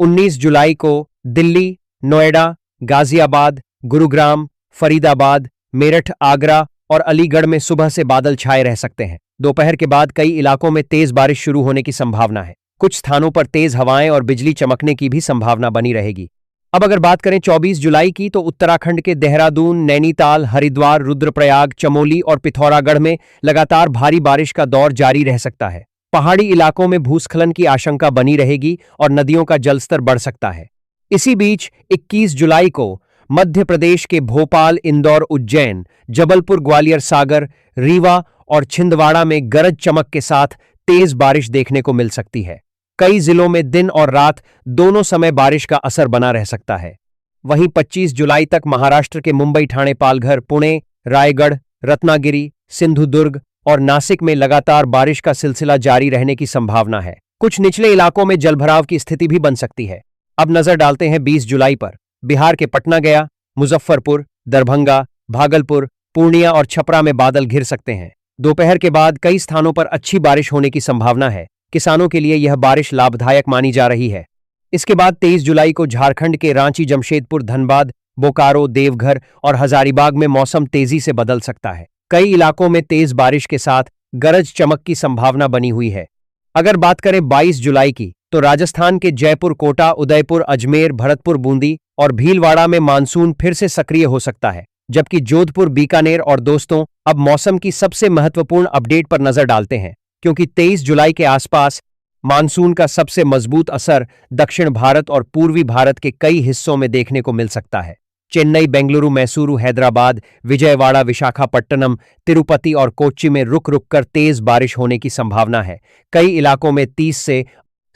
19 जुलाई को दिल्ली, नोएडा, गाजियाबाद, गुरुग्राम, फरीदाबाद, मेरठ, आगरा और अलीगढ़ में सुबह से बादल छाए रह सकते हैं। दोपहर के बाद कई इलाकों में तेज बारिश शुरू होने की संभावना है। कुछ स्थानों पर तेज हवाएं और बिजली चमकने की भी संभावना बनी रहेगी। अब अगर बात करें 24 जुलाई की, तो उत्तराखंड के देहरादून, नैनीताल, हरिद्वार, रुद्रप्रयाग, चमोली और पिथौरागढ़ में लगातार भारी बारिश का दौर जारी रह सकता है। पहाड़ी इलाकों में भूस्खलन की आशंका बनी रहेगी और नदियों का जलस्तर बढ़ सकता है। इसी बीच 21 जुलाई को मध्य प्रदेश के भोपाल, इंदौर, उज्जैन, जबलपुर, ग्वालियर, सागर, रीवा और छिंदवाड़ा में गरज चमक के साथ तेज बारिश देखने को मिल सकती है। कई जिलों में दिन और रात दोनों समय बारिश का असर बना रह सकता है। वहीं 25 जुलाई तक महाराष्ट्र के मुंबई, ठाणे, पालघर, पुणे, रायगढ़, रत्नागिरी, सिंधुदुर्ग और नासिक में लगातार बारिश का सिलसिला जारी रहने की संभावना है। कुछ निचले इलाकों में जलभराव की स्थिति भी बन सकती है। अब नजर डालते हैं 20 जुलाई पर। बिहार के पटना, गया, मुजफ्फरपुर, दरभंगा, भागलपुर, पूर्णिया और छपरा में बादल घिर सकते हैं। दोपहर के बाद कई स्थानों पर अच्छी बारिश होने की संभावना है। किसानों के लिए यह बारिश लाभदायक मानी जा रही है। इसके बाद 23 जुलाई को झारखंड के रांची, जमशेदपुर, धनबाद, बोकारो, देवघर और हजारीबाग में मौसम तेजी से बदल सकता है। कई इलाकों में तेज बारिश के साथ गरज चमक की संभावना बनी हुई है। अगर बात करें 22 जुलाई की, तो राजस्थान के जयपुर, कोटा, उदयपुर, अजमेर, भरतपुर, बूंदी और भीलवाड़ा में मानसून फिर से सक्रिय हो सकता है। जबकि जोधपुर, बीकानेर और दोस्तों, अब मौसम की सबसे महत्वपूर्ण अपडेट पर नजर डालते हैं, क्योंकि 23 जुलाई के आसपास मानसून का सबसे मजबूत असर दक्षिण भारत और पूर्वी भारत के कई हिस्सों में देखने को मिल सकता है। चेन्नई, बेंगलुरु, मैसूरू, हैदराबाद, विजयवाड़ा, विशाखापट्टनम, तिरुपति और कोच्चि में रुक रुक कर तेज बारिश होने की संभावना है। कई इलाकों में 30 से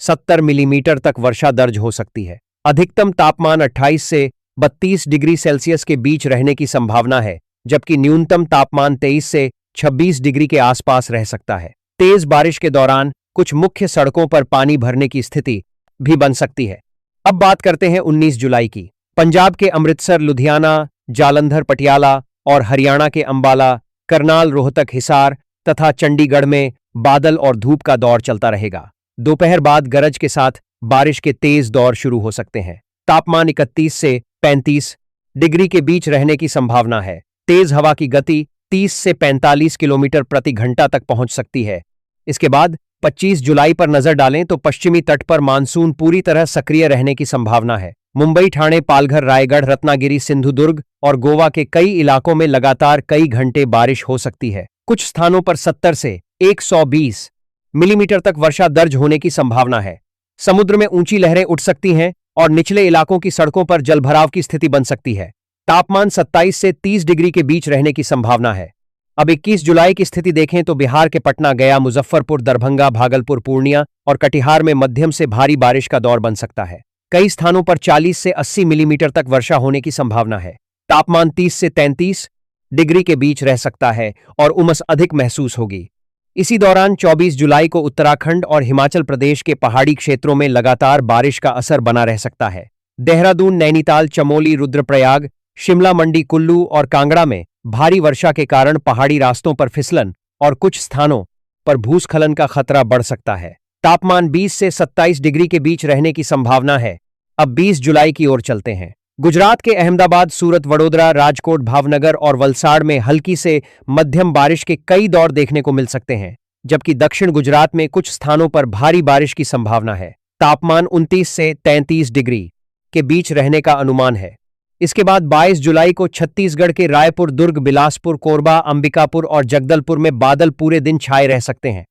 70 मिलीमीटर तक वर्षा दर्ज हो सकती है। अधिकतम तापमान 28 से 32 डिग्री सेल्सियस के बीच रहने की संभावना है, जबकि न्यूनतम तापमान 23 से 26 डिग्री के आसपास रह सकता है। तेज बारिश के दौरान कुछ मुख्य सड़कों पर पानी भरने की स्थिति भी बन सकती है। अब बात करते हैं 19 जुलाई की। पंजाब के अमृतसर, लुधियाना, जालंधर, पटियाला और हरियाणा के अंबाला, करनाल, रोहतक, हिसार तथा चंडीगढ़ में बादल और धूप का दौर चलता रहेगा। दोपहर बाद गरज के साथ बारिश के तेज दौर शुरू हो सकते हैं। तापमान 31 से 35 डिग्री के बीच रहने की संभावना है। तेज हवा की गति 30 से 45 किलोमीटर प्रति घंटा तक पहुंच सकती है। इसके बाद 25 जुलाई पर नजर डालें तो पश्चिमी तट पर मानसून पूरी तरह सक्रिय रहने की संभावना है। मुंबई, ठाणे, पालघर, रायगढ़, रत्नागिरी, सिंधुदुर्ग और गोवा के कई इलाकों में लगातार कई घंटे बारिश हो सकती है। कुछ स्थानों पर 70 से 120 मिलीमीटर तक वर्षा दर्ज होने की संभावना है। समुद्र में ऊंची लहरें उठ सकती हैं और निचले इलाकों की सड़कों पर जलभराव की स्थिति बन सकती है। तापमान 27 से 30 डिग्री के बीच रहने की संभावना है। अब 21 जुलाई की स्थिति देखें तो बिहार के पटना, गया, मुजफ्फरपुर, दरभंगा, भागलपुर, पूर्णिया और कटिहार में मध्यम से भारी बारिश का दौर बन सकता है। कई स्थानों पर 40 से 80 मिलीमीटर तक वर्षा होने की संभावना है। तापमान 30 से 33 डिग्री के बीच रह सकता है और उमस अधिक महसूस होगी। इसी दौरान 24 जुलाई को उत्तराखंड और हिमाचल प्रदेश के पहाड़ी क्षेत्रों में लगातार बारिश का असर बना रह सकता है। देहरादून, नैनीताल, चमोली, रुद्रप्रयाग, शिमला, मंडी, कुल्लू और कांगड़ा में भारी वर्षा के कारण पहाड़ी रास्तों पर फिसलन और कुछ स्थानों पर भूस्खलन का खतरा बढ़ सकता है। तापमान 20 से 27 डिग्री के बीच रहने की संभावना है। अब 20 जुलाई की ओर चलते हैं। गुजरात के अहमदाबाद, सूरत, वडोदरा, राजकोट, भावनगर और वलसाड़ में हल्की से मध्यम बारिश के कई दौर देखने को मिल सकते हैं, जबकि दक्षिण गुजरात में कुछ स्थानों पर भारी बारिश की संभावना है। तापमान 29 से 33 डिग्री के बीच रहने का अनुमान है। इसके बाद 22 जुलाई को छत्तीसगढ़ के रायपुर, दुर्ग, बिलासपुर, कोरबा, अंबिकापुर और जगदलपुर में बादल पूरे दिन छाए रह सकते हैं।